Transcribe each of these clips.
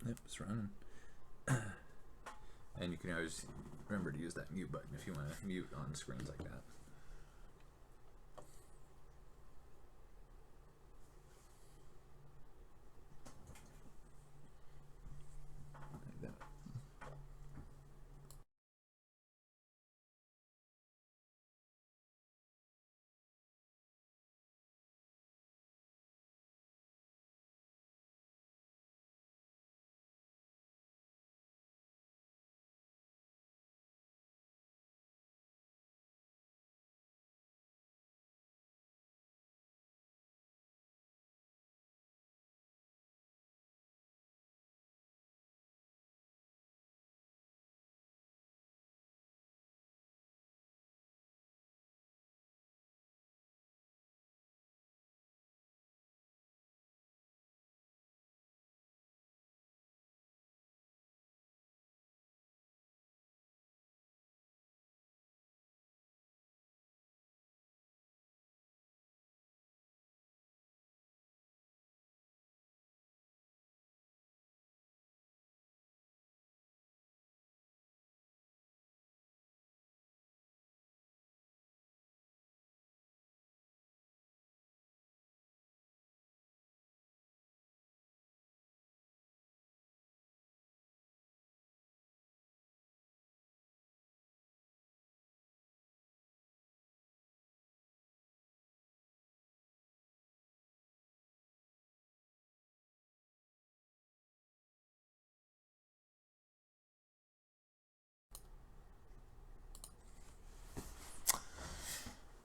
Yep, it's running. And you can always remember to use that mute button if you want to mute on screens like that.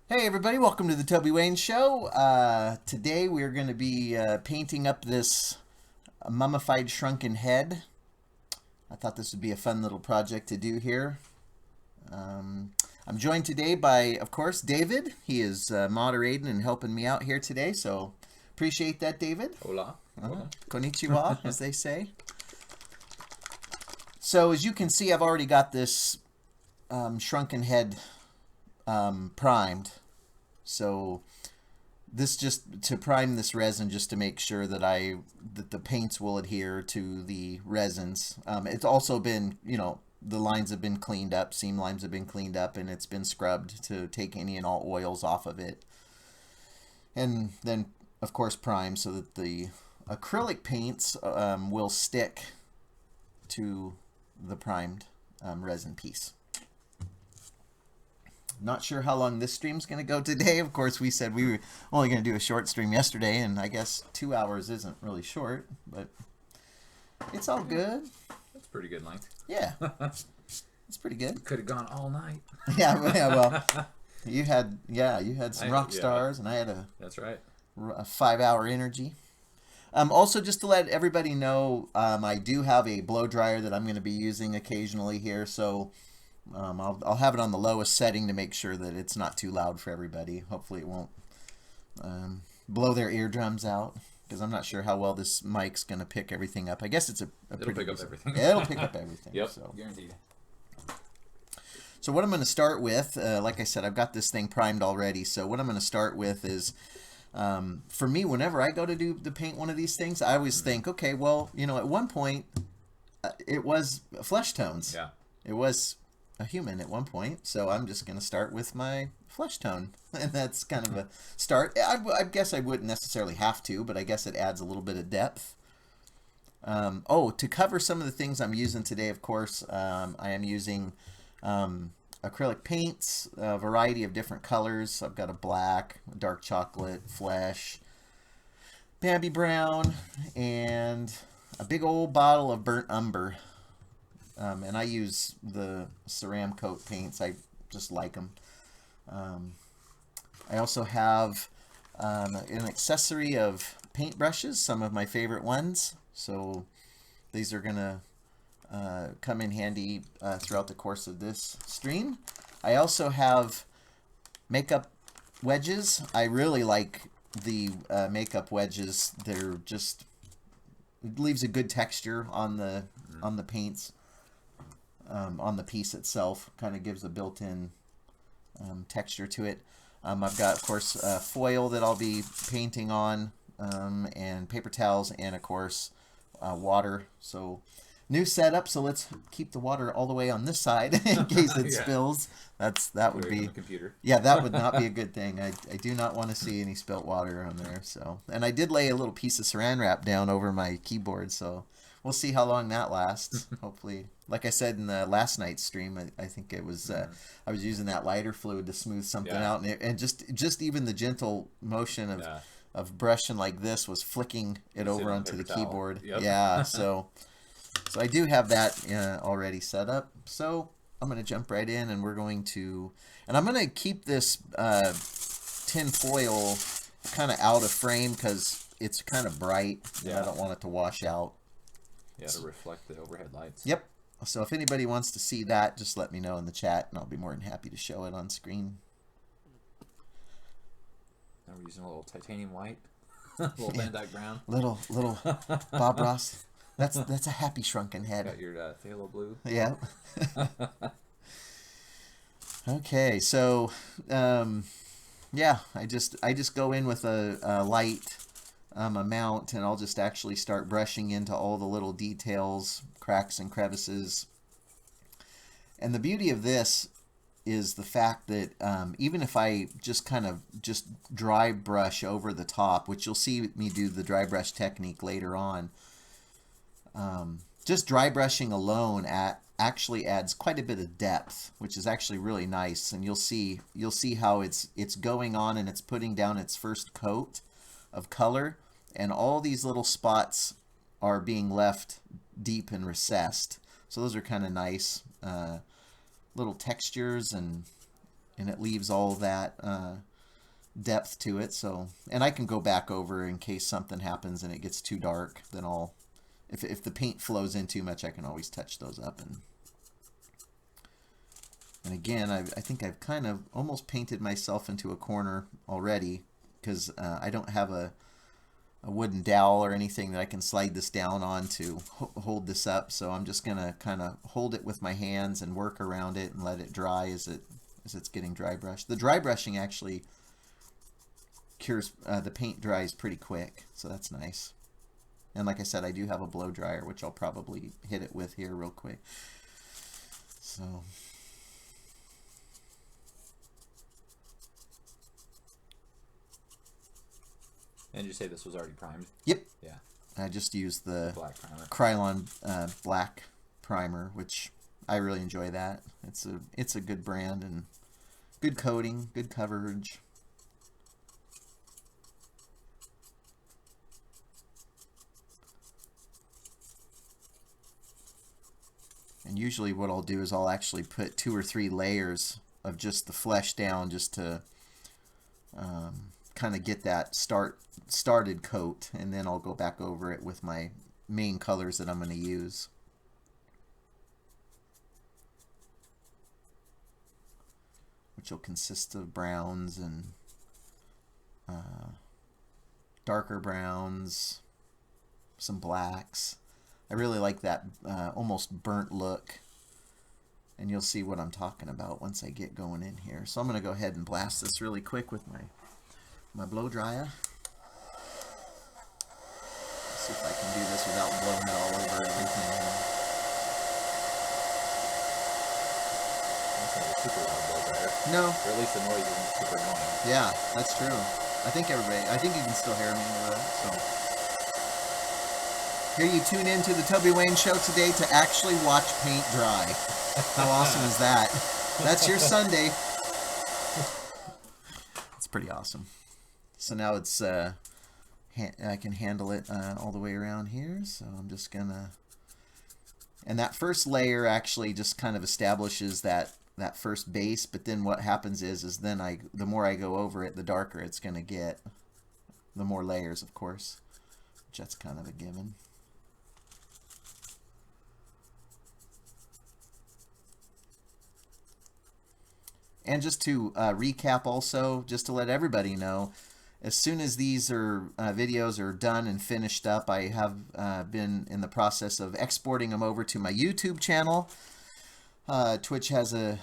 Hey everybody, welcome to the Toby Wayne Show. Today we're going to be painting up this mummified shrunken head. I thought this would be a fun little project to do here. I'm joined today by, of course, David. He is moderating and helping me out here today, so appreciate that, David. Hola. Konnichiwa, as they say. So as you can see, I've already got this shrunken head primed. So this just to prime this resin, just to make sure that the paints will adhere to the resins. It's also been, the lines have been cleaned up, seam lines have been cleaned up, and it's been scrubbed to take any and all oils off of it. And then, of course, prime so that the acrylic paints will stick to the primed resin piece. Not sure how long this stream's going to go today. Of course, we said we were only going to do a short stream yesterday, and I guess 2 hours isn't really short, but it's all good. That's pretty good length. Yeah, it's pretty good. Could have gone all night. Yeah, well, you had some rock stars, and I had That's right. a 5-hour energy. Also, just to let everybody know, I do have a blow dryer that I'm going to be using occasionally here, so I'll have it on the lowest setting to make sure that it's not too loud for everybody. Hopefully it won't blow their eardrums out, because I'm not sure how well this mic's going to pick everything up. I guess it's It'll pick up everything. Yeah, it'll pick up everything. Yep, so. guaranteed. So what I'm going to start with, like I said, I've got this thing primed already. So what I'm going to start with is, for me, whenever I go to paint one of these things, I always think, okay, well, at one point, it was flesh tones. Yeah. It was a human at one point, so I'm just going to start with my flesh tone, and that's kind of a start. I guess I wouldn't necessarily have to, but I guess it adds a little bit of depth. To cover some of the things I'm using today, of course, I am using acrylic paints, a variety of different colors. I've got a black, dark chocolate, flesh, Bambi brown, and a big old bottle of burnt umber. And I use the Ceramcoat paints. I just like them. I also have an accessory of paintbrushes, some of my favorite ones. So these are going to come in handy throughout the course of this stream. I also have makeup wedges. I really like the makeup wedges. They're just, it leaves a good texture on the paints. On the piece itself, kind of gives a built-in texture to it. I've got, of course, foil that I'll be painting on, and paper towels, and of course, water. So new setup, so let's keep the water all the way on this side in case it spills. That would be computer. Yeah, that would not be a good thing. I do not want to see any spilt water on there. So, and I did lay a little piece of saran wrap down over my keyboard, so we'll see how long that lasts. Hopefully, like I said in the last night's stream, I think it was I was using that lighter fluid to smooth something out, and just even the gentle motion of brushing like this was flicking it over onto the keyboard. Yep. Yeah, so I do have that already set up. So I'm going to jump right in, and we're going to, and I'm going to keep this tin foil kind of out of frame because it's kind of bright, and I don't want it to wash out. Yeah, to reflect the overhead lights. Yep. So if anybody wants to see that, just let me know in the chat, and I'll be more than happy to show it on screen. Now we're using a little titanium white, a little Van Dyke brown. Little Bob Ross. That's a happy shrunken head. Got your phthalo blue. Yeah. Okay, so yeah, I just go in with a light amount, and I'll just actually start brushing into all the little details, cracks and crevices. And the beauty of this is the fact that even if I just kind of dry brush over the top, which you'll see me do the dry brush technique later on, just dry brushing alone actually adds quite a bit of depth, which is actually really nice. And you'll see how it's going on, and it's putting down its first coat of color, and all these little spots are being left deep and recessed. So those are kind of nice little textures, and it leaves all that depth to it. So, and I can go back over in case something happens and it gets too dark, then I'll, if the paint flows in too much, I can always touch those up. And again, I think I've kind of almost painted myself into a corner already, because I don't have a wooden dowel or anything that I can slide this down on to hold this up. So I'm just gonna kind of hold it with my hands and work around it and let it dry as it's getting dry brushed. The dry brushing actually cures, the paint dries pretty quick, so that's nice. And like I said, I do have a blow dryer, which I'll probably hit it with here real quick. So and you say this was already primed? Yep. Yeah. I just used the black primer. Krylon black primer, which I really enjoy that. It's a good brand and good coating, good coverage. And usually what I'll do is I'll actually put 2 or 3 layers of just the flesh down, just to kind of get that started coat, and then I'll go back over it with my main colors that I'm going to use. Which will consist of browns and darker browns, some blacks. I really like that almost burnt look, and you'll see what I'm talking about once I get going in here. So I'm going to go ahead and blast this really quick with my blow dryer. Let's see if I can do this without blowing it all over everything here. That's not a super loud blow dryer. No. Or at least the noise isn't super annoying. Yeah, that's true. I think you can still hear me so. Here you tune in to the Toby Wayne Show today to actually watch paint dry. How awesome is that? That's your Sunday. It's pretty awesome. So now it's I can handle it all the way around here. So I'm just gonna, and that first layer actually just kind of establishes that first base. But then what happens is then the more I go over it, the darker it's gonna get. The more layers, of course, which that's kind of a given. And just to recap also, just to let everybody know, as soon as these videos are done and finished up, I have been in the process of exporting them over to my YouTube channel. Twitch has a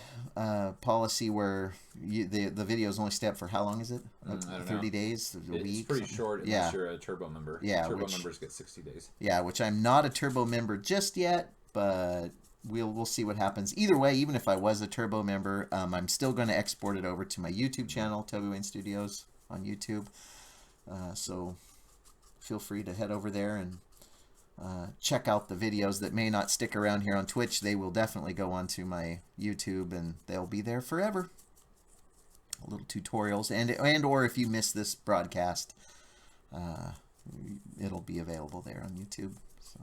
policy where the videos only stay up for how long is it? I don't 30 know. days, a It's week? pretty Something? short unless you're a turbo member. Yeah, Turbo which, members get 60 days. Yeah, which I'm not a turbo member just yet, but we'll see what happens. Either way, even if I was a turbo member, I'm still going to export it over to my YouTube channel, Toby Wayne Studios on YouTube. So feel free to head over there and check out the videos that may not stick around here on Twitch. They will definitely go onto my YouTube, and they'll be there forever. Little tutorials, and or if you miss this broadcast, it'll be available there on YouTube. So.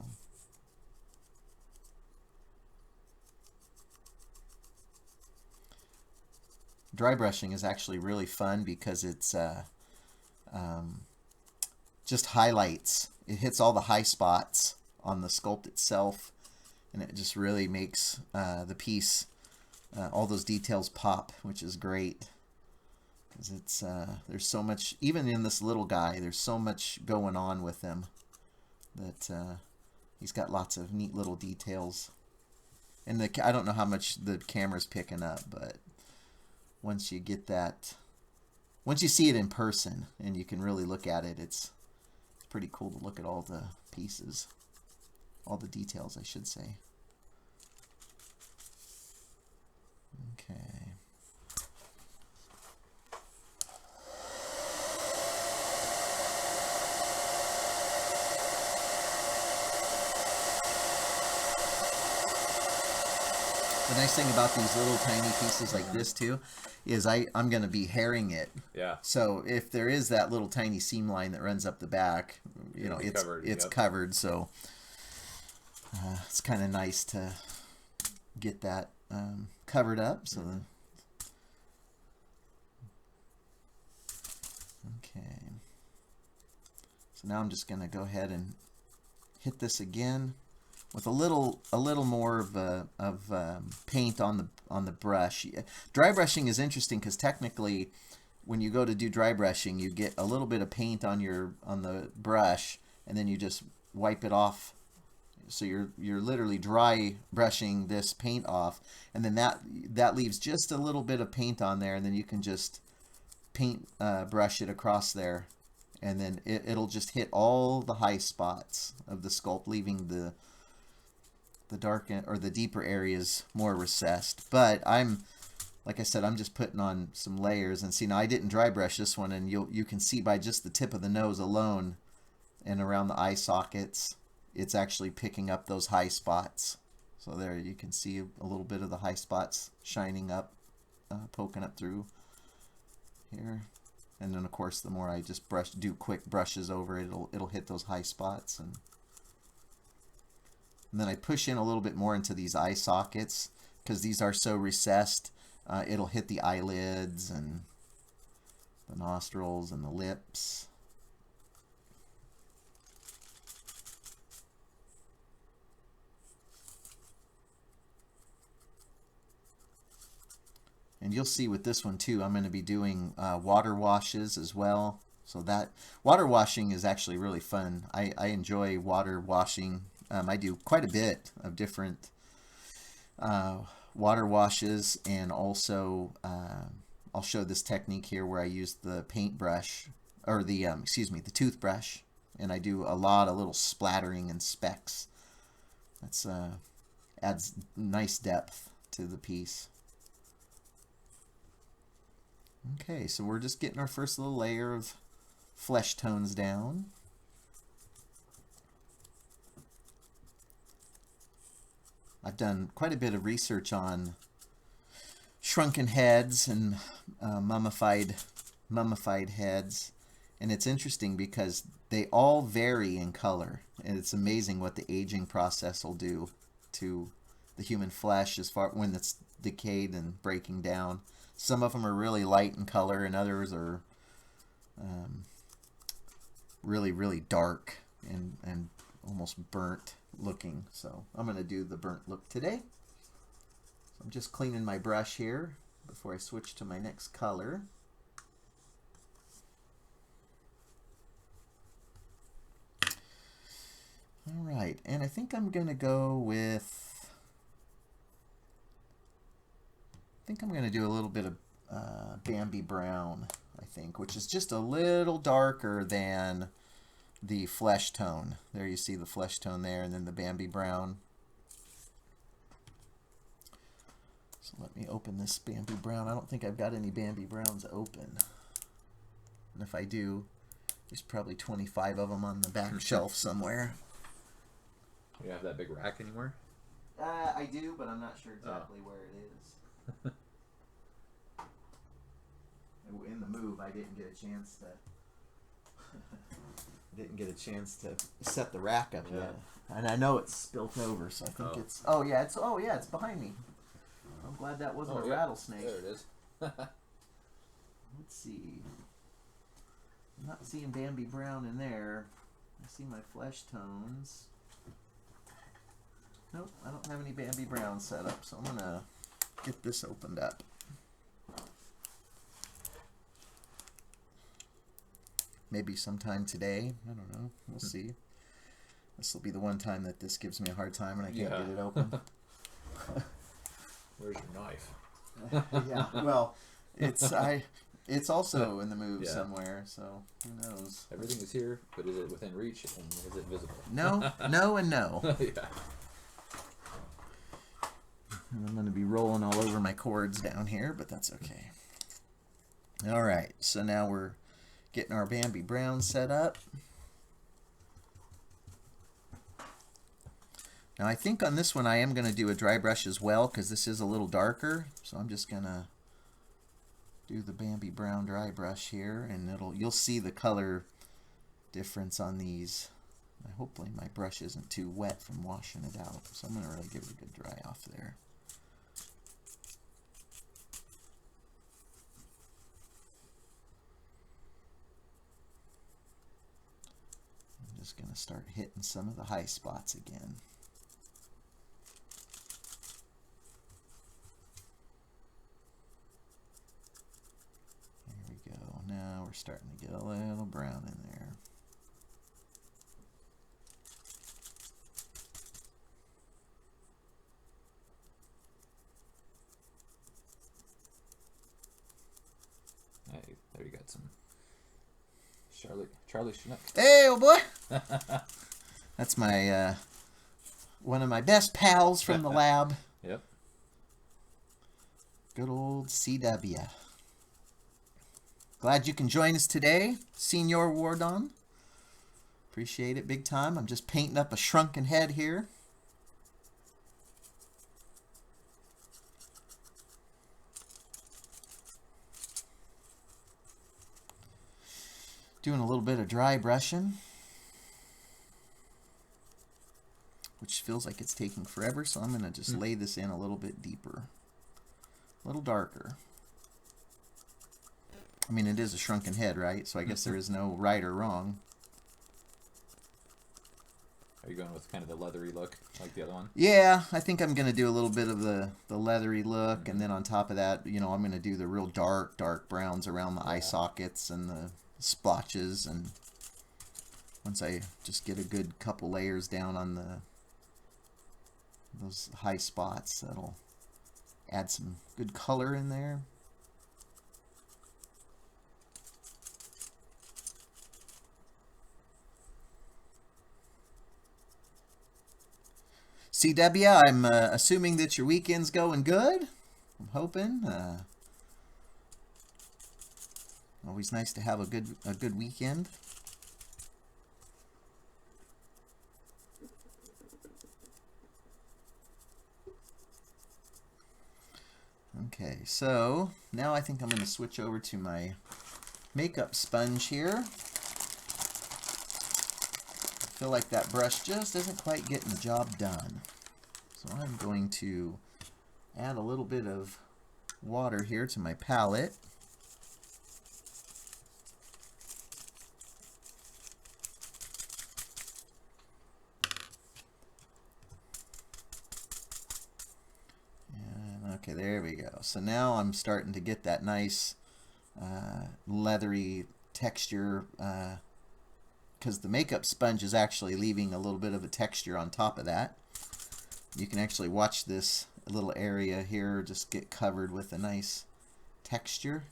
Dry brushing is actually really fun because it's just highlights. It hits all the high spots on the sculpt itself, and it just really makes the piece, all those details pop, which is great. Because it's there's so much, even in this little guy, there's so much going on with him that he's got lots of neat little details. And I don't know how much the camera's picking up, but once you get that, once you see it in person and you can really look at it, it's pretty cool to look at all the pieces, all the details, I should say. Okay. The nice thing about these little tiny pieces like this too is I'm going to be herring it. Yeah. So if there is that little tiny seam line that runs up the back, you know, it's covered. It's covered. So it's kind of nice to get that covered up. So okay. So now I'm just going to go ahead and hit this again with a little more of paint on the brush. Dry brushing is interesting because technically, when you go to do dry brushing, you get a little bit of paint on the brush, and then you just wipe it off. So you're literally dry brushing this paint off, and then that leaves just a little bit of paint on there, and then you can just paint brush it across there, and then it'll just hit all the high spots of the sculpt, leaving the dark or the deeper areas more recessed. But like I said, I'm just putting on some layers, and see, now I didn't dry brush this one, and you can see by just the tip of the nose alone and around the eye sockets, it's actually picking up those high spots. So there you can see a little bit of the high spots shining up, poking up through here. And then of course, the more I just do quick brushes over it, it'll hit those high spots. And then I push in a little bit more into these eye sockets because these are so recessed. It'll hit the eyelids and the nostrils and the lips. And you'll see with this one too, I'm going to be doing water washes as well. So that water washing is actually really fun. I enjoy water washing. I do quite a bit of different water washes, and also I'll show this technique here where I use the paintbrush, or the toothbrush, and I do a lot of little splattering and specks. That's adds nice depth to the piece. Okay, so we're just getting our first little layer of flesh tones down. I've done quite a bit of research on shrunken heads and mummified heads, and it's interesting because they all vary in color, and it's amazing what the aging process will do to the human flesh as far when it's decayed and breaking down. Some of them are really light in color, and others are really, really dark and almost burnt looking. So I'm going to do the burnt look today. So I'm just cleaning my brush here before I switch to my next color. All right, and I think I'm going to go with think I'm going to do a little bit of Bambi Brown, I think, which is just a little darker than the flesh tone. There you see the flesh tone there, and then the Bambi Brown. So let me open this Bambi Brown. I don't think I've got any Bambi Browns open. And if I do, there's probably 25 of them on the back shelf somewhere. You have that big rack anymore? I do, but I'm not sure exactly where it is. In the move, I didn't get a chance to set the rack up yet, and I know it's spilt over, so I think it's. Oh yeah, it's behind me. I'm glad that wasn't a rattlesnake. There it is. Let's see. I'm not seeing Bambi Brown in there. I see my flesh tones. Nope, I don't have any Bambi Brown set up, so I'm gonna get this opened up. Maybe sometime today. I don't know. We'll see. This will be the one time that this gives me a hard time and I can't get it open. Where's your knife? Yeah. Well, it's also in the move somewhere, so who knows? Everything is here, but is it within reach and is it visible? No, no, and no. Yeah. And I'm going to be rolling all over my cords down here, but that's okay. All right, so now we're getting our Bambi Brown set up. Now I think on this one I am going to do a dry brush as well because this is a little darker. So I'm just going to do the Bambi Brown dry brush here, and you'll see the color difference on these. Hopefully my brush isn't too wet from washing it out. So I'm going to really give it a good dry off there. I'm just going to start hitting some of the high spots again. Now we're starting to get a little brown in there. Hey, there you got some Charlie Chinook. Hey, oh boy! That's my one of my best pals from the lab. Yep. Good old CW. Glad you can join us today, Senior Wardon. Appreciate it big time. I'm just painting up a shrunken head here. Doing a little bit of dry brushing, which feels like it's taking forever, so I'm going to just lay this in a little bit deeper, a little darker. I mean, it is a shrunken head, right? So I guess there is no right or wrong. Are you going with kind of the leathery look like the other one? Yeah, I think I'm going to do a little bit of the leathery look, and then on top of that, you know, I'm going to do the real dark browns around the eye sockets and the splotches, and once I just get a good couple layers down on those high spots, that'll add some good color in there. CW, I'm assuming that your weekend's going good. I'm hoping. Always nice to have a good weekend. Okay, so now I think I'm going to switch over to my makeup sponge here. I feel like that brush just isn't quite getting the job done. So I'm going to add a little bit of water here to my palette. And okay, there we go. So now I'm starting to get that nice leathery texture, because the makeup sponge is actually leaving a little bit of a texture on top of that. You can actually watch this little area here just get covered with a nice texture.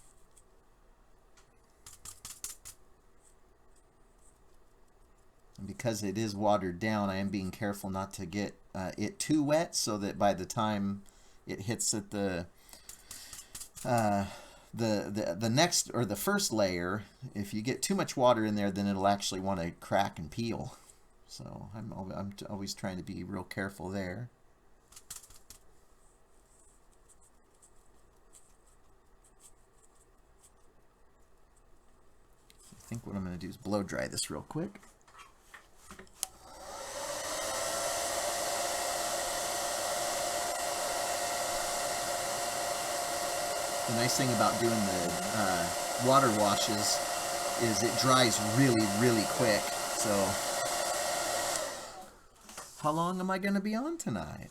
And because it is watered down, I am being careful not to get it too wet, so that by the time it hits at the next or the first layer, if you get too much water in there, then it'll actually want to crack and peel. So I'm always trying to be real careful there. I think what I'm going to do is blow dry this real quick. The nice thing about doing the water washes is it dries really, really quick. So, how long am I going to be on tonight?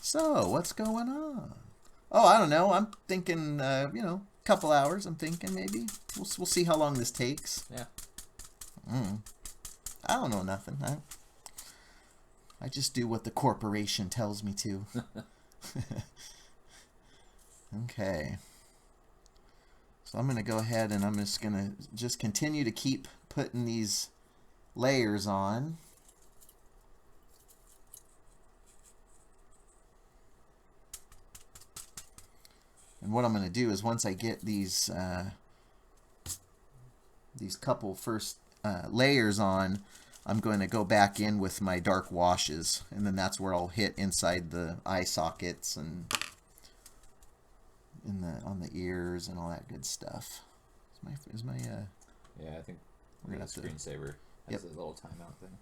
So, what's going on? Oh, I don't know. I'm thinking, you know, a couple hours. I'm thinking maybe. We'll see how long this takes. Yeah. I don't know nothing. I just do what the corporation tells me to. Okay, so I'm going to go ahead and I'm just going to continue to keep putting these layers on. And what I'm going to do is once I get these couple first layers on, I'm going to go back in with my dark washes, and then that's where I'll hit inside the eye sockets and on the ears and all that good stuff. Yeah, I think we're gonna have screensaver. That's a little timeout thing.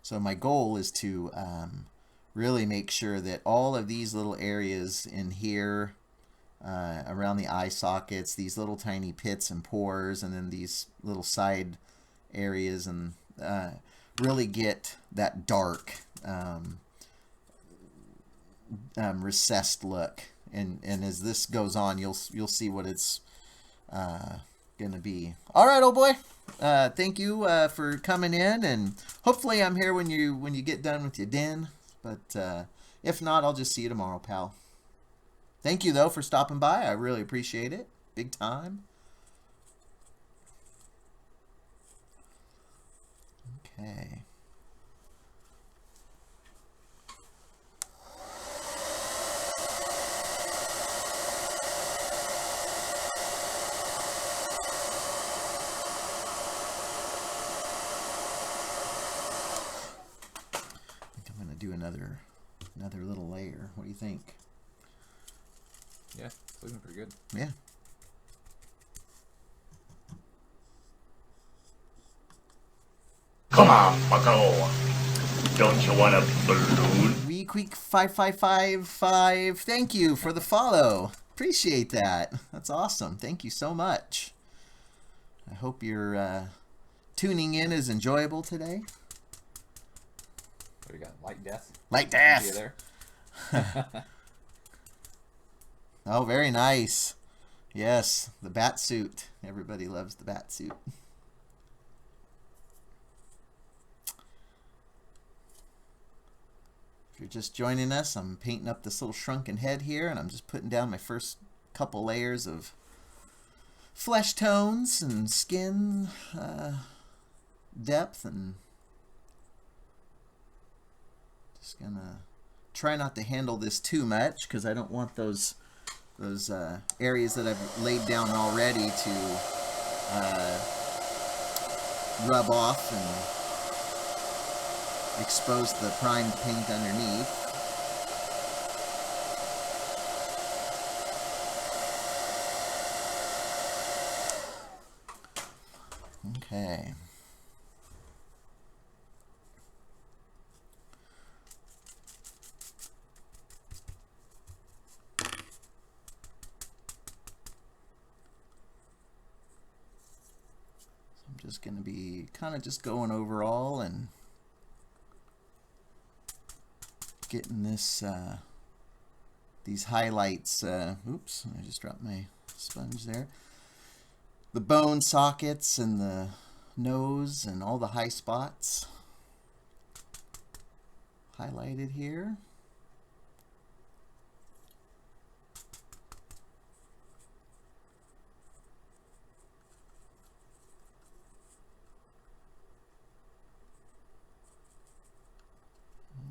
So my goal is to really make sure that all of these little areas in here, around the eye sockets, these little tiny pits and pores, and then these little side areas, and really get that dark recessed look. And as this goes on, you'll see what it's gonna be. All right, old boy. Thank you for coming in, and hopefully I'm here when you get done with your den. But if not, I'll just see you tomorrow, pal. Thank you, though, for stopping by. I really appreciate it. Big time. Okay. I think I'm going to do another little layer. What do you think? Yeah, it's looking pretty good. Yeah. Come on, bucko. Don't you want a balloon? WeQueek5555, thank you for the follow. Appreciate that. That's awesome. Thank you so much. I hope your tuning in is enjoyable today. What do we got? Light Death? Light Death! See you there? Oh, very nice. Yes, the bat suit. Everybody loves the bat suit. If you're just joining us, I'm painting up this little shrunken head here, and I'm just putting down my first couple layers of flesh tones and skin depth, and just gonna try not to handle this too much because I don't want those areas that I've laid down already to rub off and expose the primed paint underneath. Okay. I'm just going to be kind of just going overall and getting this these highlights. Oops, I just dropped my sponge there. The bone sockets and the nose and all the high spots highlighted here.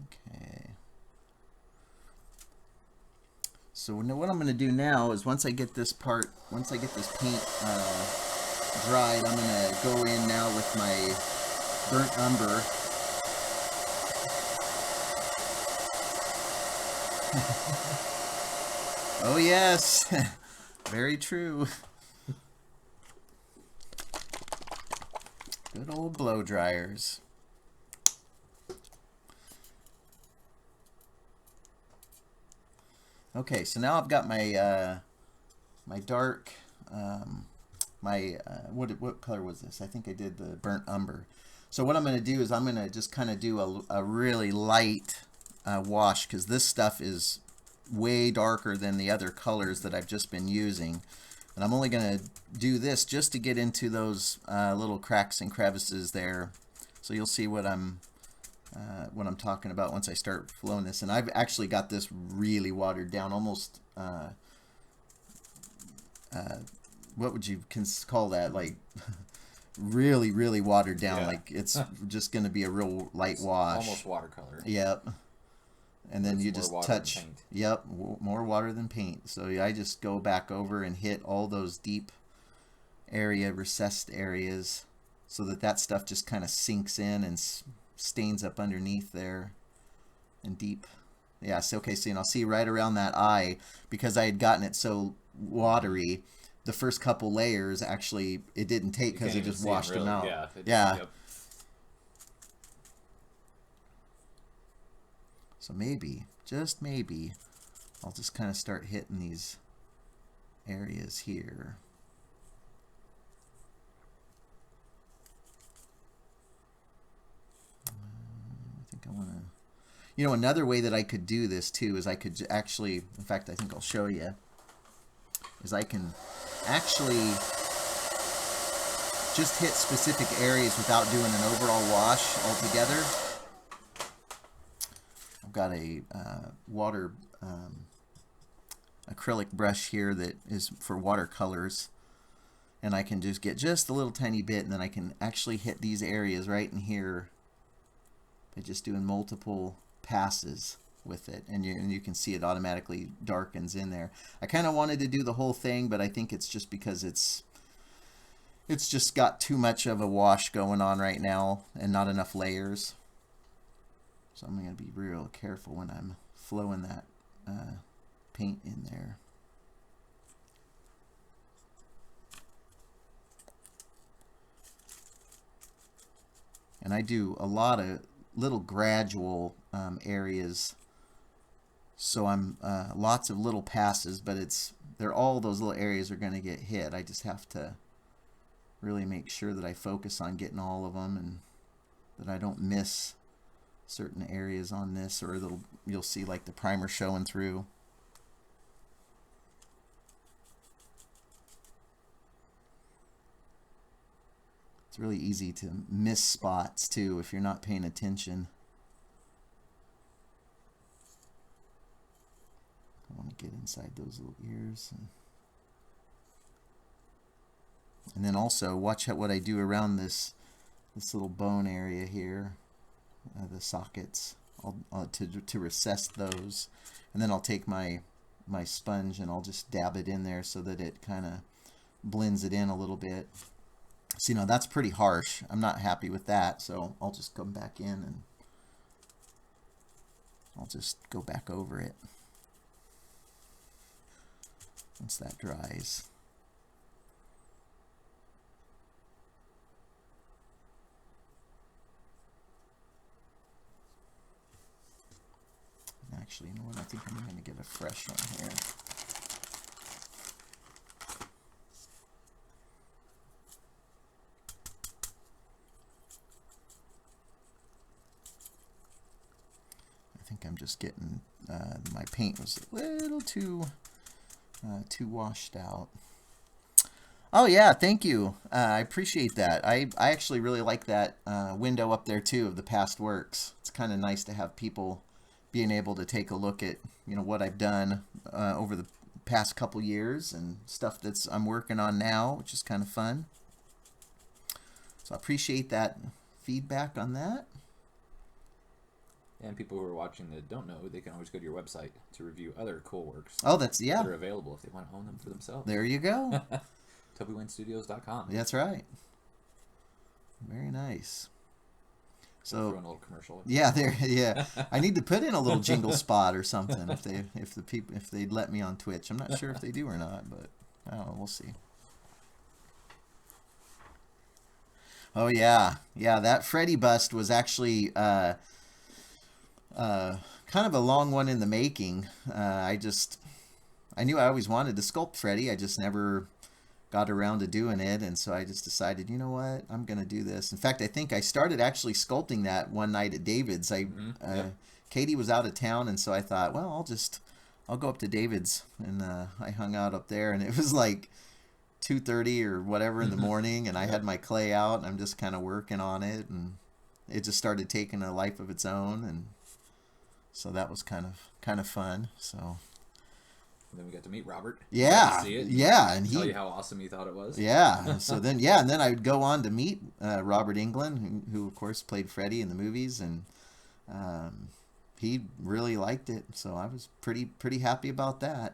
Okay. So now what I'm going to do now is once I get this paint dried, I'm going to go in now with my burnt umber. Oh yes, very true. Good old blow dryers. Okay, so now I've got my my dark, what color was this? I think I did the burnt umber. So what I'm going to do is I'm going to just kind of do a really light wash, because this stuff is way darker than the other colors that I've just been using. And I'm only going to do this just to get into those little cracks and crevices there. So you'll see what I'm talking about once I start flowing this. And I've actually got this really watered down, almost what would you call that? Like really, really watered down. Yeah. Like it's just going to be a real light wash. Almost watercolor. Yep. And then you just touch. Yep, more water than paint. So I just go back over and hit all those deep recessed areas, so that stuff just kind of sinks in and stains up underneath there and deep. Yeah, so okay, so see right around that eye, because I had gotten it so watery, the first couple layers actually it didn't take because it just washed them out. Yeah. Yep. So maybe, just maybe, I'll just kind of start hitting these areas here. I think I want to, another way that I could do this too is I could actually, in fact, I think I'll show you, is I can actually just hit specific areas without doing an overall wash altogether. I've got a water acrylic brush here that is for watercolors, and I can just get just a little tiny bit, and then I can actually hit these areas right in here by just doing multiple passes with it, and you can see it automatically darkens in there. I kind of wanted to do the whole thing, but I think it's just because it's just got too much of a wash going on right now and not enough layers. So I'm going to be real careful when I'm flowing that paint in there. And I do a lot of little gradual areas. So I'm lots of little passes, but they're all those little areas are going to get hit. I just have to really make sure that I focus on getting all of them and that I don't miss certain areas on this, or you'll see like the primer showing through. It's really easy to miss spots too if you're not paying attention. I want to get inside those little ears. And then also watch what I do around this little bone area here. The sockets, to recess those, and then I'll take my sponge and I'll just dab it in there so that it kind of blends it in a little bit. So that's pretty harsh. I'm not happy with that, so I'll just come back in and I'll just go back over it once that dries. Actually, you know what? I think I'm going to get a fresh one here. I think I'm just getting my paint was a little too washed out. Oh yeah, thank you. I appreciate that. I actually really like that window up there too of the past works. It's kind of nice to have people being able to take a look at what I've done over the past couple years and stuff I'm working on now, which is kind of fun. So I appreciate that feedback on that. And people who are watching that don't know, they can always go to your website to review other cool works. Oh, that are available if they want to own them for themselves. There you go. TobyWayneStudios.com. That's right. Very nice. So throw in a little commercial. Yeah, yeah. I need to put in a little jingle spot or something if they'd let me on Twitch. I'm not sure if they do or not, but I don't know, we'll see. Oh yeah, that Freddy bust was actually kind of a long one in the making. I knew I always wanted to sculpt Freddy. I just never got around to doing it, and so I just decided, you know what, I'm gonna do this. In fact, I think I started actually sculpting that one night at David's. Katie was out of town, and so I thought, well, I'll go up to David's, and I hung out up there, and it was like 2:30 or whatever in the morning, and I had my clay out, and I'm just kind of working on it, and it just started taking a life of its own, and so that was kind of fun. So then we got to meet Robert. Yeah, see it, and tell you how awesome he thought it was. Yeah, so then and then I would go on to meet Robert Englund, who of course played Freddy in the movies, and he really liked it. So I was pretty happy about that.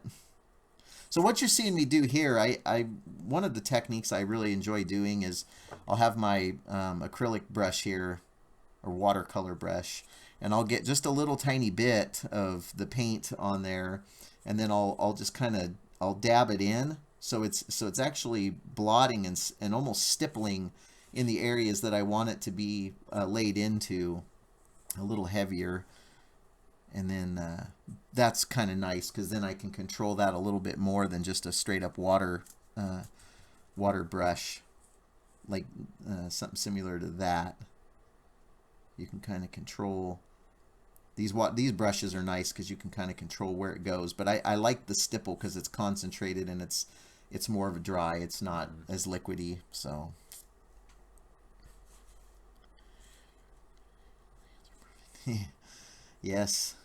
So what you're seeing me do here, I one of the techniques I really enjoy doing is I'll have my acrylic brush here, or watercolor brush, and I'll get just a little tiny bit of the paint on there, and then I'll just I'll dab it in, so it's actually blotting and almost stippling in the areas that I want it to be laid into a little heavier. And then that's kind of nice, because then I can control that a little bit more than just a straight up water brush, like something similar to that. You can kind of control these brushes are nice because you can kind of control where it goes. But I like the stipple because it's concentrated and it's more of a dry. It's not as liquidy. So yes.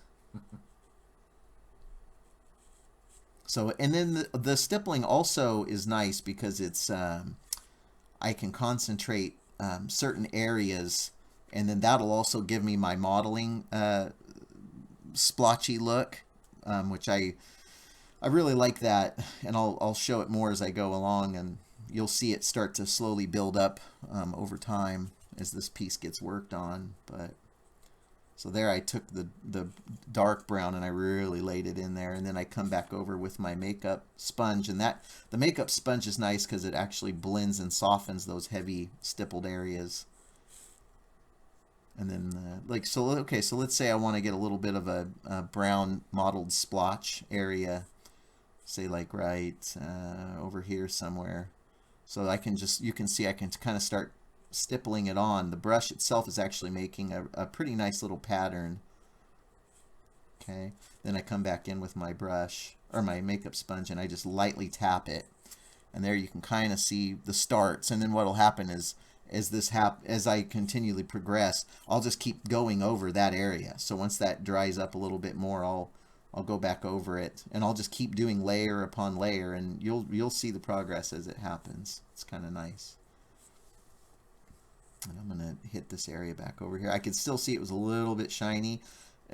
So, and then the stippling also is nice because it's I can concentrate certain areas, and then that'll also give me my modeling splotchy look, which I really like that, and I'll show it more as I go along, and you'll see it start to slowly build up over time as this piece gets worked on. But so there I took the dark brown and I really laid it in there, and then I come back over with my makeup sponge, and the makeup sponge is nice because it actually blends and softens those heavy stippled areas. And then so let's say I want to get a little bit of a brown mottled splotch area, say like right over here somewhere. So I can you can see I can kind of start stippling it on. The brush itself is actually making a pretty nice little pattern. Okay, then I come back in with my brush or my makeup sponge and I just lightly tap it, and there you can kind of see the starts. And then what will happen is as I continually progress, I'll just keep going over that area. So once that dries up a little bit more, I'll go back over it, and I'll just keep doing layer upon layer, and you'll see the progress as it happens. It's kind of nice. And I'm gonna hit this area back over here. I can still see it was a little bit shiny.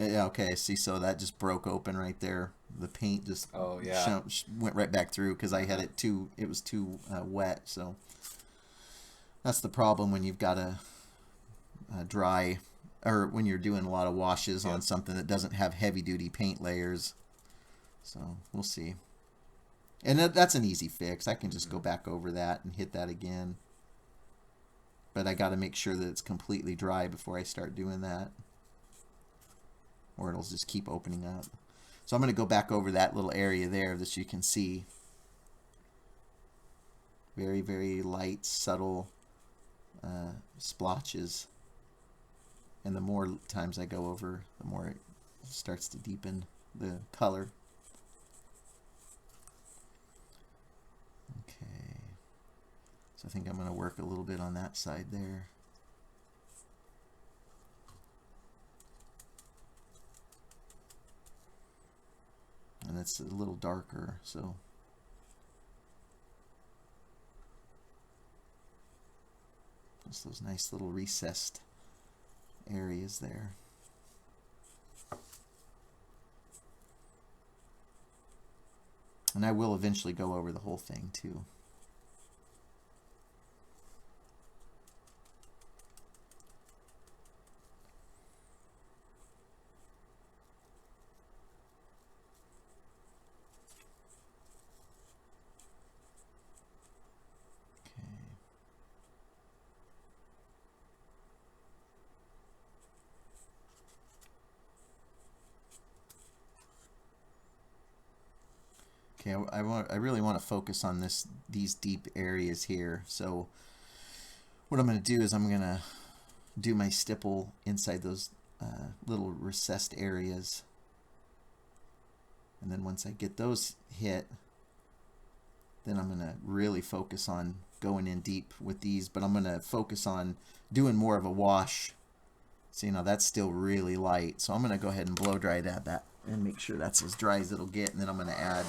Okay, see, so that just broke open right there. The paint just went right back through because I had it was too wet. So that's the problem when you've got a dry, or when you're doing a lot of washes on something that doesn't have heavy-duty paint layers. So we'll see. And that's an easy fix. I can just go back over that and hit that again. But I got to make sure that it's completely dry before I start doing that, or it'll just keep opening up. So I'm going to go back over that little area there that you can see. Very, very light, subtle splotches. And the more times I go over, the more it starts to deepen. the color. Okay. So I think I'm going to work a little bit on that side there. And it's a little darker, so just those nice little recessed areas there. And I will eventually go over the whole thing too. Okay, I really want to focus on these deep areas here. So what I'm going to do is I'm going to do my stipple inside those little recessed areas. And then once I get those hit, then I'm going to really focus on going in deep with these. But I'm going to focus on doing more of a wash. So, you know, that's still really light. So I'm going to go ahead and blow dry that and make sure that's as dry as it'll get. And then I'm going to add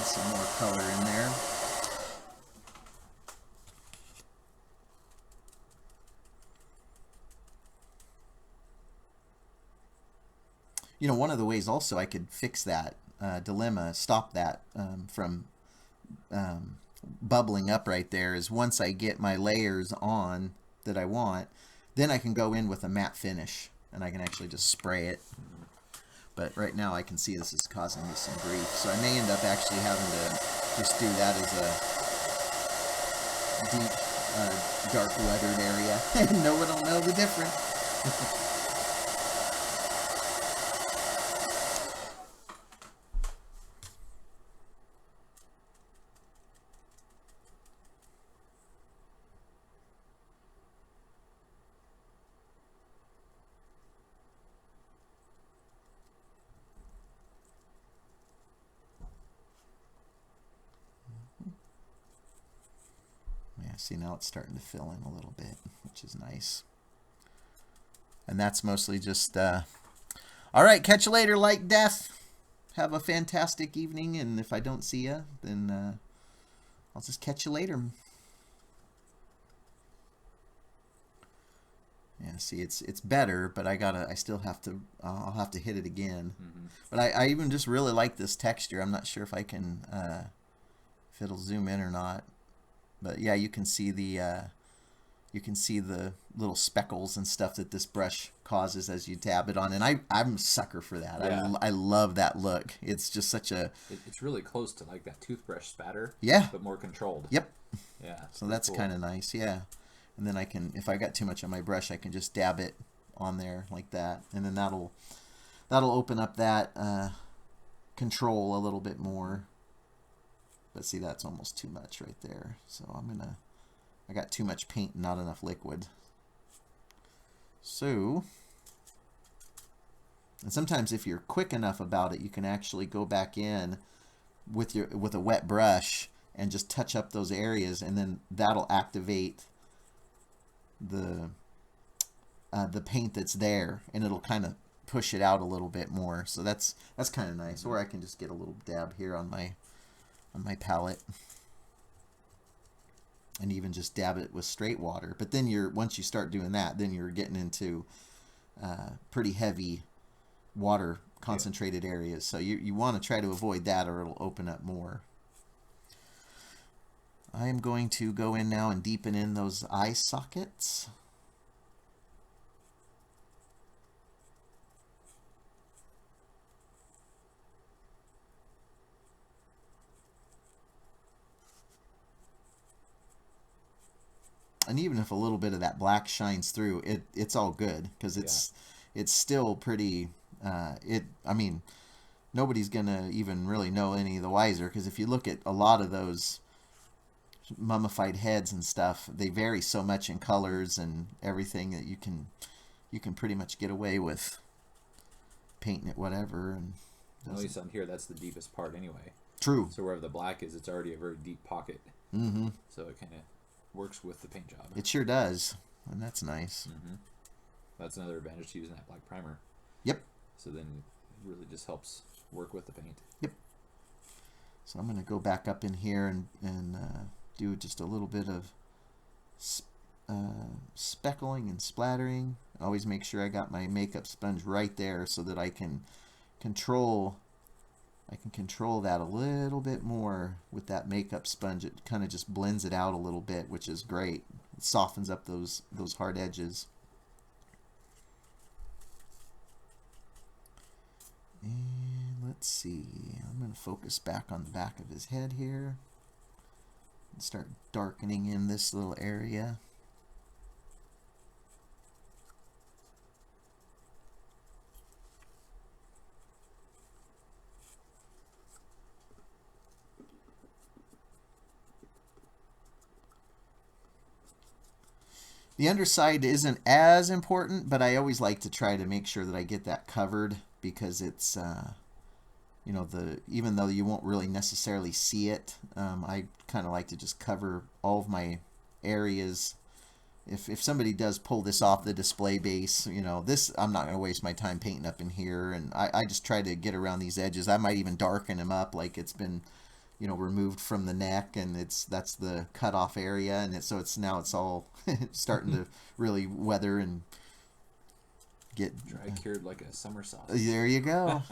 some more color in there. You know, one of the ways also I could fix that dilemma, stop that from bubbling up right there, is once I get my layers on that I want, then I can go in with a matte finish and I can actually just spray it. But right now I can see this is causing me some grief. So I may end up actually having to just do that as a deep, dark weathered area. And no one will know the difference. See, now it's starting to fill in a little bit, which is nice. And that's mostly just, all right, catch you later, Like Death. Have a fantastic evening, and if I don't see you, then I'll just catch you later. Yeah, see, it's better, but I still have to, I'll have to hit it again. But I even just really like this texture. I'm not sure if I can, if it'll zoom in or not. But yeah, you can see the little speckles and stuff that this brush causes as you dab it on, and I'm a sucker for that. Yeah. I love that look. It's just such a. It's really close to like that toothbrush spatter. Yeah. But more controlled. Yep. Yeah. So that's kind of nice. Yeah. And then I can, if I got too much on my brush, I can just dab it on there like that, and then that'll open up that control a little bit more. But see, that's almost too much right there. So I got too much paint and not enough liquid. So, and sometimes if you're quick enough about it, you can actually go back in with a wet brush and just touch up those areas, and then that'll activate the paint that's there, and it'll kind of push it out a little bit more. So that's kind of nice. Or I can just get a little dab here on my palette and even just dab it with straight water. But then once you start doing that, then you're getting into pretty heavy water concentrated areas. So you want to try to avoid that, or it'll open up more. I am going to go in now and deepen in those eye sockets. And even if a little bit of that black shines through, it's all good, because it's still pretty. I mean, nobody's gonna even really know any the wiser, because if you look at a lot of those mummified heads and stuff, they vary so much in colors and everything that you can you can pretty much get away with painting it whatever. And at least on here, that's the deepest part anyway. True. So wherever the black is, it's already a very deep pocket. Mm-hmm. So it kind of works with the paint job. It sure does, and that's nice. Mm-hmm. That's another advantage to using that black primer. Yep. So then it really just helps work with the paint. Yep. So I'm going to go back up in here and do just a little bit of speckling and splattering. Always make sure I got my makeup sponge right there so that I can control that a little bit more with that makeup sponge. It kind of just blends it out a little bit, which is great. It softens up those hard edges. And let's see, I'm going to focus back on the back of his head here and start darkening in this little area. The underside isn't as important, but I always like to try to make sure that I get that covered, because it's, you know, even though you won't really necessarily see it, I kind of like to just cover all of my areas. If somebody does pull this off the display base, you know, this, I'm not going to waste my time painting up in here, and I just try to get around these edges. I might even darken them up like it's been, you know, removed from the neck, and that's the cutoff area, and so now it's all starting to really weather and get dry cured like a summer sauce. There you go.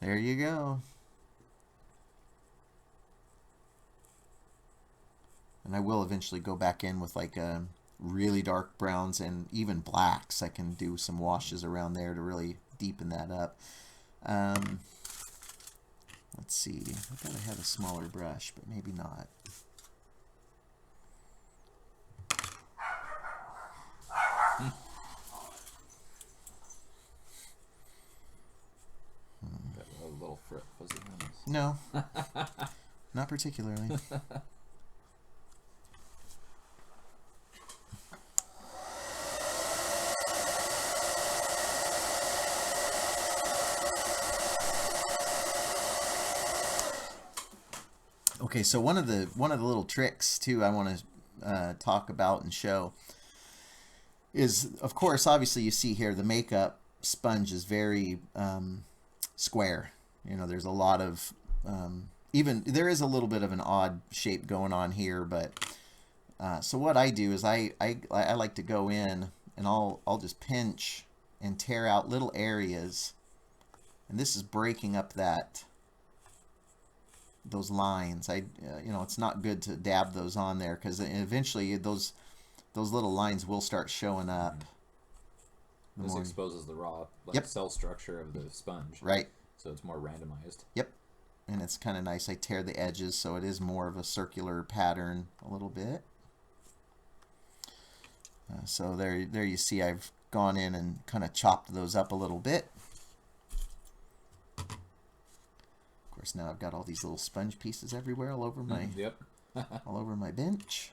There you go. And I will eventually go back in with like really dark browns and even blacks. I can do some washes around there to really deepen that up. Let's see. I thought I had a smaller brush, but maybe not. Got a little fuzzy ones. No, not particularly. Okay, so one of the little tricks too I want to talk about and show is, of course, obviously you see here the makeup sponge is very square. You know, there's a lot of even there is a little bit of an odd shape going on here, but so what I do is I like to go in and I'll just pinch and tear out little areas, and this is breaking up those lines. You know, it's not good to dab those on there, because eventually those little lines will start showing up. This exposes the raw cell structure of the sponge. Right. So it's more randomized. Yep. And it's kind of nice. I tear the edges so it is more of a circular pattern a little bit. So there you see I've gone in and kind of chopped those up a little bit. Of course, now I've got all these little sponge pieces everywhere all over my all over my bench.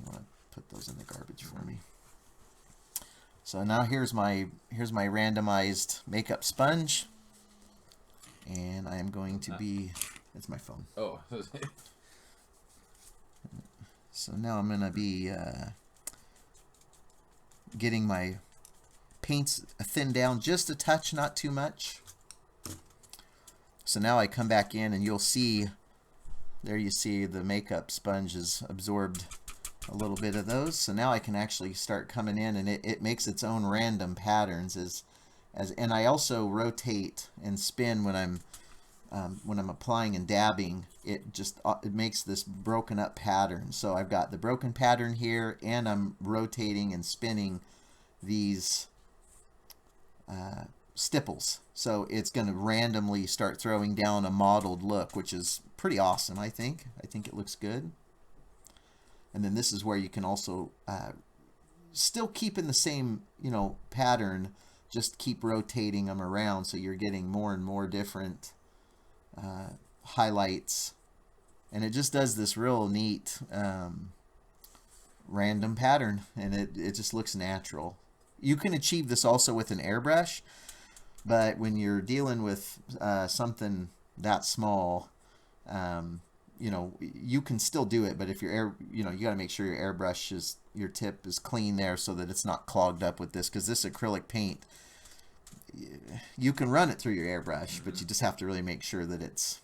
I want to put those in the garbage for me. So now here's my randomized makeup sponge, and I am going to be, it's my phone. Oh. So now I'm going to be getting my paints thinned down just a touch, not too much. So now I come back in and you'll see, there you see the makeup sponge has absorbed a little bit of those. So now I can actually start coming in, and it makes its own random patterns and I also rotate and spin when I'm applying and dabbing. It makes this broken up pattern. So I've got the broken pattern here, and I'm rotating and spinning these stipples. So it's going to randomly start throwing down a mottled look, which is pretty awesome, I think. I think it looks good. And then this is where you can also still keep in the same, you know, pattern, just keep rotating them around so you're getting more and more different highlights. And it just does this real neat random pattern, and it just looks natural. You can achieve this also with an airbrush, but when you're dealing with something that small, you know, you can still do it, but if your you know, you got to make sure your airbrush is, your tip is clean there so that it's not clogged up with this, because this acrylic paint, you can run it through your airbrush, but you just have to really make sure that it's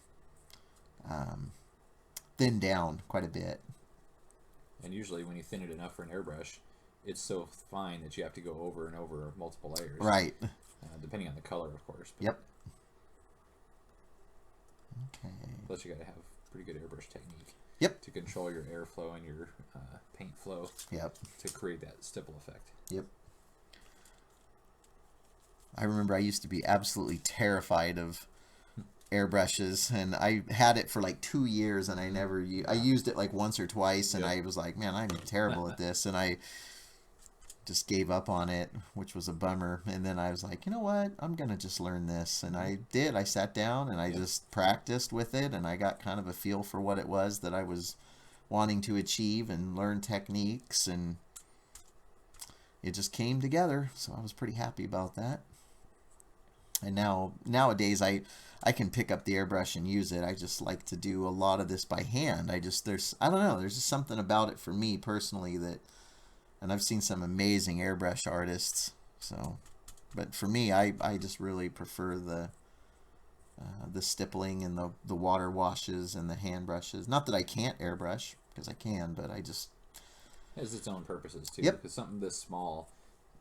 thinned down quite a bit. And usually when you thin it enough for an airbrush, it's so fine that you have to go over and over multiple layers. Right. Depending on the color, of course. But Yep. Okay. plus you got to have pretty good airbrush technique. Yep. To control your airflow and your paint flow. Yep. To create that stipple effect. Yep. I remember I used to be absolutely terrified of airbrushes, and I had it for like 2 years, and I never I used it like once or twice, and I was like, man, I'm terrible at this, and I just gave up on it, which was a bummer. And then I was like, you know what, I'm gonna just learn this, and I did. I sat down and I just practiced with it, and I got kind of a feel for what it was that I was wanting to achieve and learn techniques, and it just came together. So I was pretty happy about that. And nowadays I can pick up the airbrush and use it. I just like to do a lot of this by hand. I don't know, there's just something about it for me personally that, and I've seen some amazing airbrush artists. So, but for me, I just really prefer the stippling and the water washes and the hand brushes. Not that I can't airbrush, because I can, but I just, It has its own purposes too. Yep. Because something this small,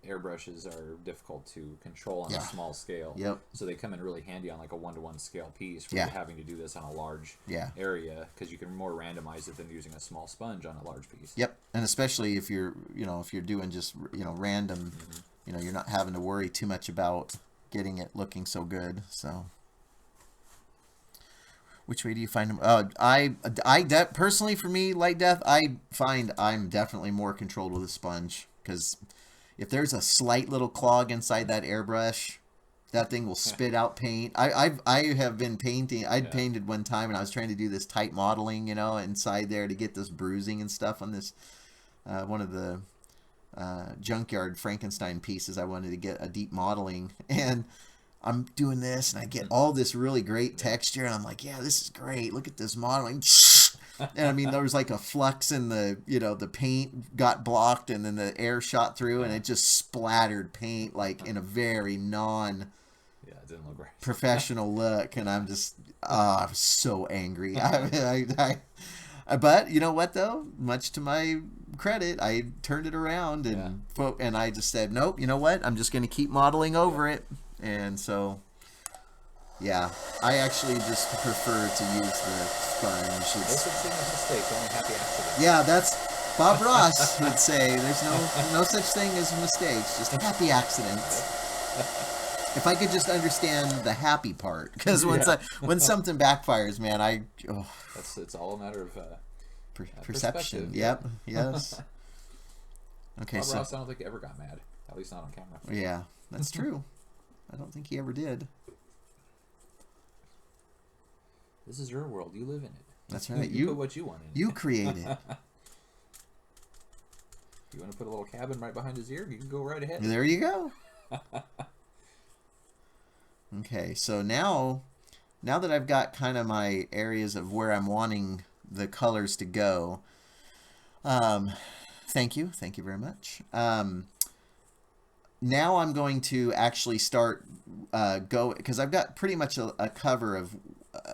airbrushes are difficult to control on a small scale. Yep. So they come in really handy on like a 1-to-1 scale piece where you're having to do this on a large area, because you can more randomize it than using a small sponge on a large piece. Yep. And especially if you're, you know, if you're doing just, you know, random, you know, you're not having to worry too much about getting it looking so good. So which way do you find them? Personally, for me, Light Death, I find I'm definitely more controlled with a sponge, because if there's a slight little clog inside that airbrush, that thing will spit out paint. I have been painting. I'd painted one time, and I was trying to do this tight modeling, you know, inside there to get this bruising and stuff on this one of the junkyard Frankenstein pieces. I wanted to get a deep modeling, and I'm doing this, and I get all this really great texture, and I'm like, yeah, this is great. Look at this modeling. And I mean, there was like a flux in the, you know, the paint got blocked, and then the air shot through, and it just splattered paint like in a very it didn't look right. professional look. And I'm just, I was so angry. But you know what though? Much to my credit, I turned it around, and I just said, nope. You know what? I'm just going to keep modeling over it, and so. Yeah, I actually just prefer to use the sponge. No such thing as mistakes, only happy accidents. Yeah, that's Bob Ross would say. There's no such thing as mistakes, just happy accidents. If I could just understand the happy part, because when something backfires, man, It's all a matter of perception. Yep. Yes. Okay. Bob Ross, I don't think he ever got mad. At least not on camera. Yeah, that's true. I don't think he ever did. This is your world. You live in it. That's right. You put what you want in. You create it. You want to put a little cabin right behind his ear? You can go right ahead. There you go. Okay, so now that I've got kind of my areas of where I'm wanting the colors to go, thank you very much. Now I'm going to actually start because I've got pretty much a cover of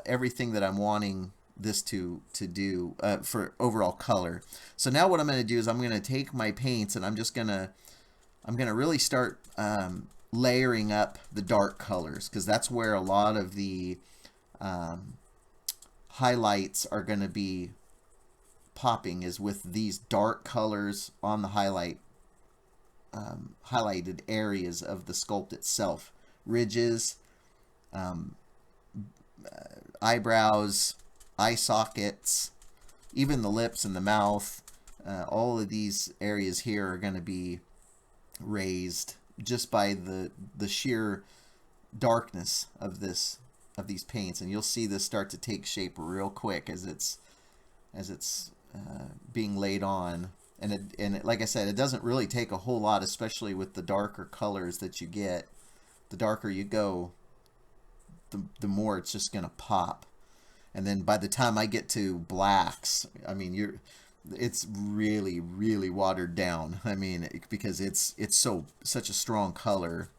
everything that I'm wanting this to do for overall color. So now what I'm going to do is I'm going to take my paints, and I'm going to really start layering up the dark colors, because that's where a lot of the highlights are going to be popping, is with these dark colors on the highlighted areas of the sculpt itself. Ridges, eyebrows, eye sockets, even the lips and the mouth. All of these areas here are going to be raised just by the sheer darkness of these paints, and you'll see this start to take shape real quick as it's being laid on. like I said, it doesn't really take a whole lot, especially with the darker colors that you get. The darker you go, the more it's just gonna pop. And then by the time I get to blacks, I mean it's really, really watered down. I mean, because it's such a strong color.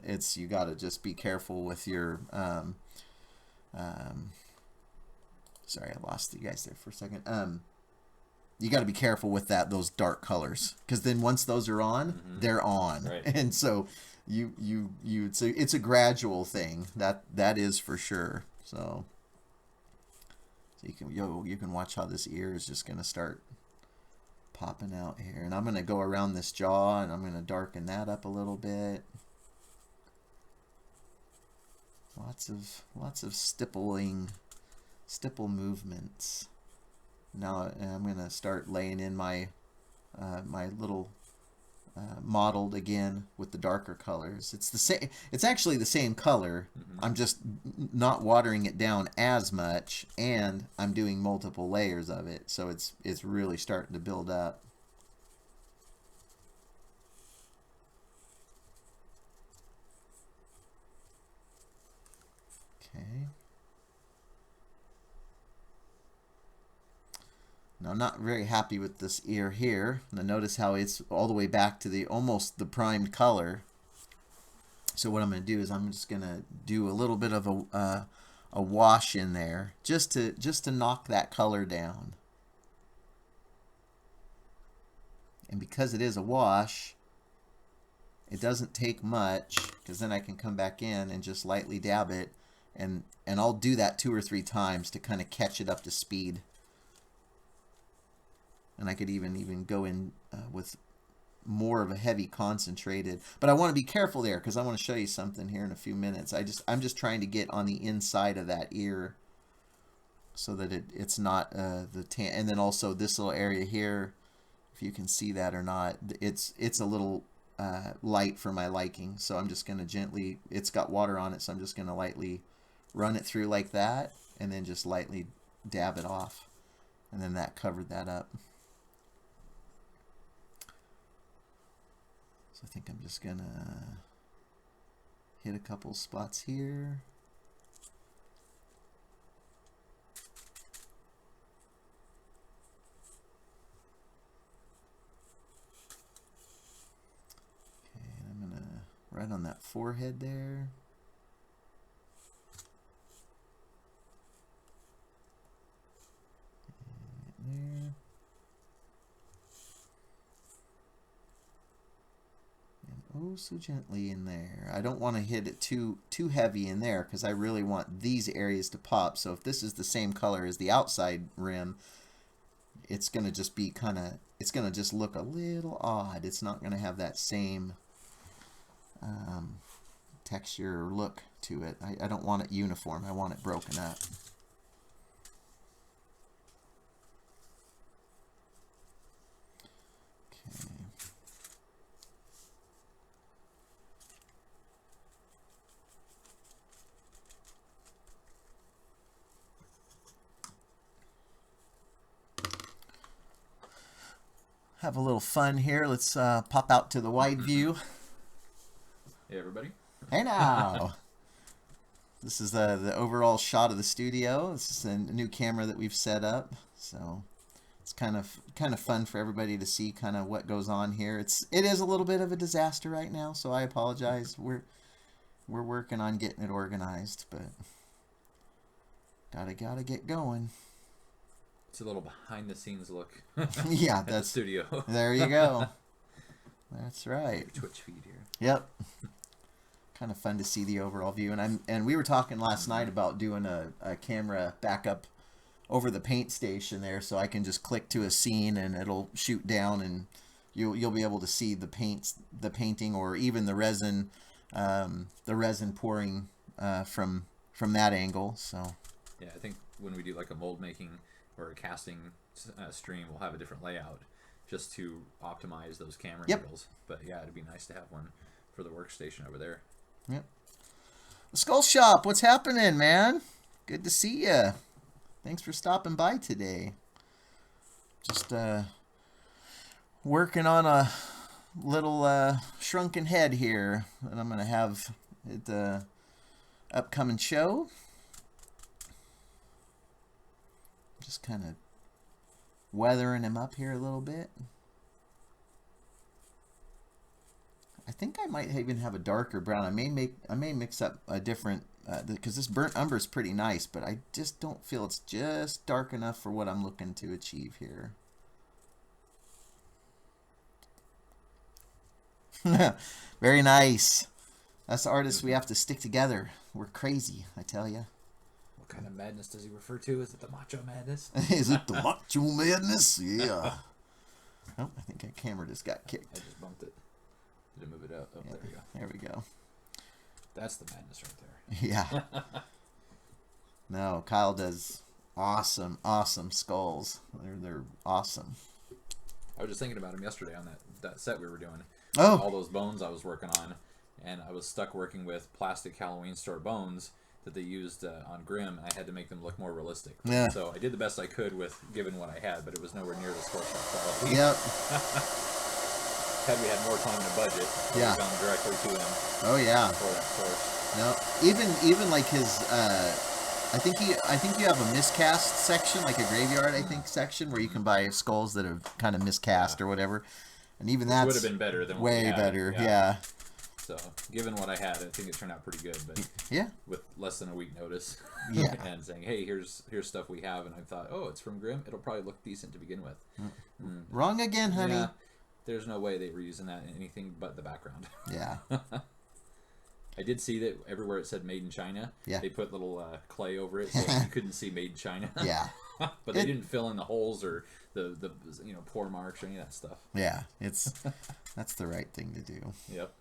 You got to just be careful with your sorry, I lost you guys there for a second. You got to be careful with those dark colors, because then once those are on, they're on. Right. And so it's a gradual thing. That is for sure. So you can watch how this ear is just going to start popping out here. And I'm going to go around this jaw, and I'm going to darken that up a little bit. Lots of stipple movements. Now I'm going to start laying in my my little mottled again with the darker colors. It's the same. It's actually the same color. I'm just not watering it down as much, and I'm doing multiple layers of it, so it's really starting to build up. Okay. Now, I'm not very happy with this ear here. Now notice how it's all the way back to almost the primed color. So what I'm going to do is I'm just going to do a little bit of a wash in there, just to knock that color down. And because it is a wash, it doesn't take much, because then I can come back in and just lightly dab it, and I'll do that 2 or 3 times to kind of catch it up to speed. And I could even go in with more of a heavy concentrated, but I want to be careful there, because I want to show you something here in a few minutes. I'm just trying to get on the inside of that ear, so that it's not the tan. And then also this little area here, if you can see that or not, it's a little light for my liking. So I'm just going to gently, it's got water on it, so I'm just going to lightly run it through like that, and then just lightly dab it off, and then that covered that up. I think I'm just gonna hit a couple spots here. Okay, and I'm gonna right on that forehead there. And there. Oh, so gently in there. I don't want to hit it too heavy in there, because I really want these areas to pop. So if this is the same color as the outside rim, it's going to just be it's going to just look a little odd. It's not going to have that same texture or look to it. I don't want it uniform. I want it broken up. Have a little fun here. Let's pop out to the wide view. Hey, everybody. Hey now. This is the overall shot of the studio. This is a new camera that we've set up, so it's kind of fun for everybody to see kind of what goes on here. It is a little bit of a disaster right now, so I apologize. We're working on getting it organized, but gotta get going. It's a little behind the scenes look. Yeah, that's the studio. There you go. That's right. Twitch feed here. Yep. Kind of fun to see the overall view, and we were talking last night about doing a camera backup over the paint station there, so I can just click to a scene and it'll shoot down, and you'll be able to see the painting, or even the resin pouring from that angle. So yeah, I think when we do like a mold making or a casting stream, we'll have a different layout just to optimize those camera angles. But yeah, it'd be nice to have one for the workstation over there. Yep. The Skull Shop, what's happening, man? Good to see you. Thanks for stopping by today. Just working on a little shrunken head here that I'm going to have at the upcoming show. Just kind of weathering him up here a little bit. I think I might even have a darker brown. I may mix up a different, because this burnt umber is pretty nice, but I just don't feel it's just dark enough for what I'm looking to achieve here. Very nice. Us artists, we have to stick together. We're crazy, I tell you. What kind of madness does he refer to? Is it the macho madness? Is it the macho madness? Yeah. Oh, I think our camera just got kicked. I just bumped it. Did it move it up? Oh, Yeah, there we go. there we go. That's the madness right there. Yeah. No, Kyle does awesome skulls. They're awesome. I was just thinking about him yesterday on that set we were doing. Oh. All those bones I was working on, and I was stuck working with plastic Halloween store bones that they used on Grimm, and I had to make them look more realistic. Yeah. So I did the best I could with given what I had, but it was nowhere near the store shop quality. Yep. Had we had more time and a budget, Yeah. we'd gone directly to him Oh yeah. for that source. No. Even like his I think you have a miscast section, like a graveyard, I think, section where you can buy skulls that are kind of miscast or whatever. And even that would have been better than what way we had. better. Yeah. So, given what I had, I think it turned out pretty good. But Yeah. with less than a week notice, Yeah. and saying, "Hey, here's stuff we have," and I thought, "Oh, it's from Grimm. It'll probably look decent to begin with." Wrong again, honey. Yeah, there's no way they were using that in anything but the background. Yeah. I did see that everywhere it said "Made in China," Yeah. they put little clay over it, so you couldn't see "Made in China." Yeah. But they didn't fill in the holes or the pour marks or any of that stuff. Yeah. That's the right thing to do. Yep.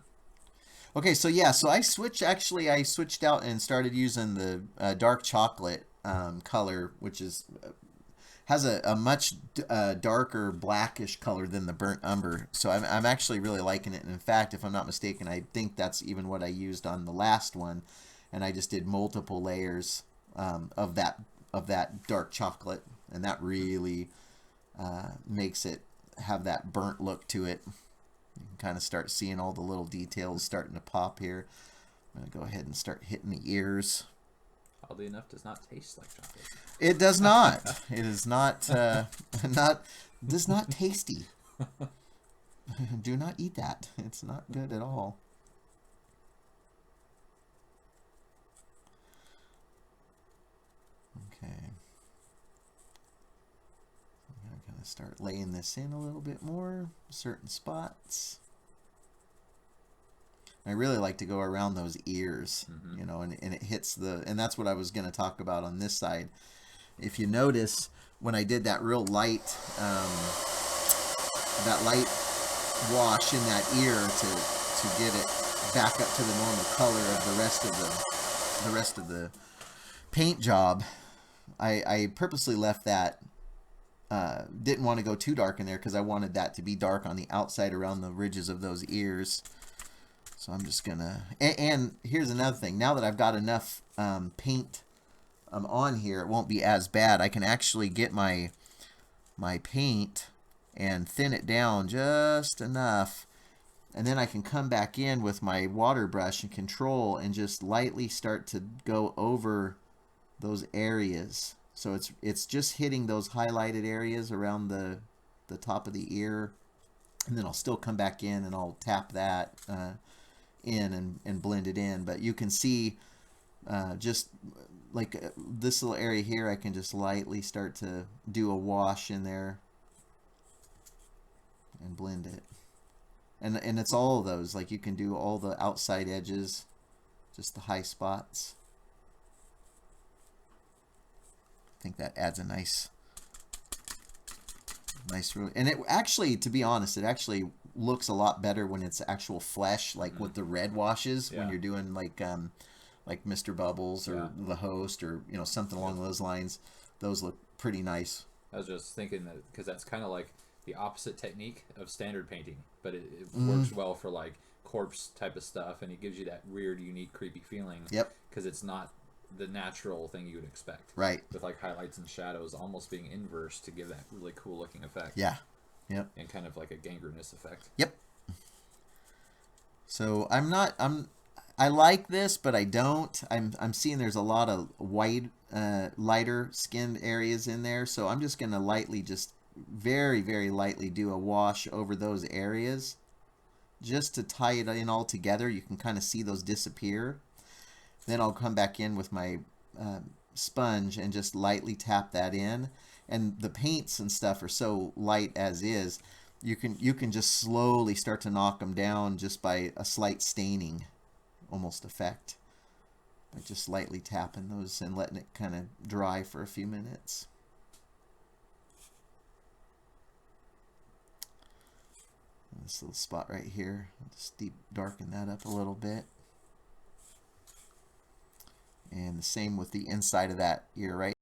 Okay, so yeah, so I switched out and started using the dark chocolate color, which has a much darker blackish color than the burnt umber. So I'm actually really liking it. And in fact, if I'm not mistaken, I think that's even what I used on the last one, and I just did multiple layers of that dark chocolate, and that really makes it have that burnt look to it. You can kind of start seeing all the little details starting to pop here. I'm going to go ahead and start hitting the ears. Oddly enough, does not taste like chocolate. It does not. It is not does not tasty. Do not eat that. It's not good at all. Okay. I'm going to start laying this in a little bit more, certain spots. I really like to go around those ears, you know, and it hits and that's what I was going to talk about on this side. If you notice, when I did that real light, wash in that ear to get it back up to the normal color of the rest of the paint job, I purposely left that. Didn't want to go too dark in there because I wanted that to be dark on the outside around the ridges of those ears. So I'm just gonna, and here's another thing. Now that I've got enough paint on here, it won't be as bad. I can actually get my paint and thin it down just enough, and then I can come back in with my water brush and control and just lightly start to go over those areas. So it's just hitting those highlighted areas around the top of the ear, and then I'll still come back in and I'll tap that in and blend it in. But you can see just like this little area here, I can just lightly start to do a wash in there and blend it. And it's all of those, like you can do all the outside edges, just the high spots. I think that adds a nice and it actually, to be honest, it actually looks a lot better when it's actual flesh, like with the red washes, when you're doing like Mr. Bubbles or the Host or something along those lines. Those look pretty nice. I was just thinking that because that's kind of like the opposite technique of standard painting, but it works well for like corpse type of stuff, and it gives you that weird, unique, creepy feeling. Yep. Because it's not the natural thing you would expect. Right. With like highlights and shadows almost being inverse to give that really cool looking effect. Yeah. Yep. And kind of like a gangrenous effect. Yep. So I like this, but I don't. I'm seeing there's a lot of white, lighter skinned areas in there. So I'm just gonna lightly, just very, very lightly do a wash over those areas, just to tie it in all together. You can kind of see those disappear. Then I'll come back in with my sponge and just lightly tap that in. And the paints and stuff are so light as is. You can just slowly start to knock them down just by a slight staining almost effect, by just lightly tapping those and letting it kind of dry for a few minutes. And this little spot right here, I'll just deep darken that up a little bit. And the same with the inside of that ear right